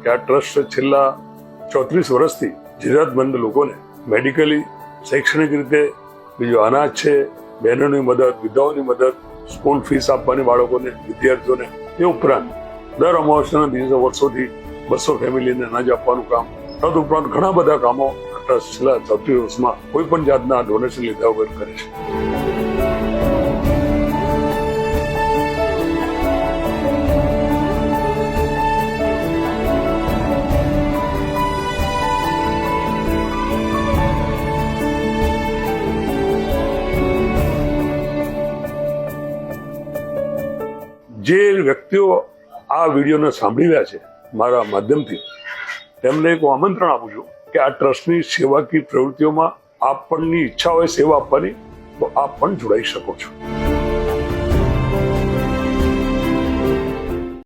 કે આ ટ્રસ્ટ છેલ્લા 34 વર્ષથી જરૂરિયાતમંદ લોકોને મેડિકલી, શૈક્ષણિક રીતે, બીજું અનાજ છે, બહેનોની મદદ, વિધવાઓની મદદ, સ્કૂલ ફીસ આપવાની બાળકોને, વિદ્યાર્થીઓને, એ ઉપરાંત દર અમાવસ્યાના દિવસે વર્ષોથી 200 ફેમિલીને અનાજ આપવાનું કામ, તદ ઉપરાંત ઘણા બધા કામો ટ્રસ્ટ છેલ્લા 34 વર્ષમાં કોઈ પણ જાતના ડોનેશન લીધા વગર કરે છે. જે વ્યક્તિઓ આ વિડીયોને સાંભળી રહ્યા છે મારા માધ્યમથી, તેમને એક આમંત્રણ આપું છું કે આ ટ્રસ્ટની સેવાકીય પ્રવૃત્તિઓમાં આપની ઈચ્છા હોય સેવા આપવાની તો આપ પણ જોડાઈ શકો છો.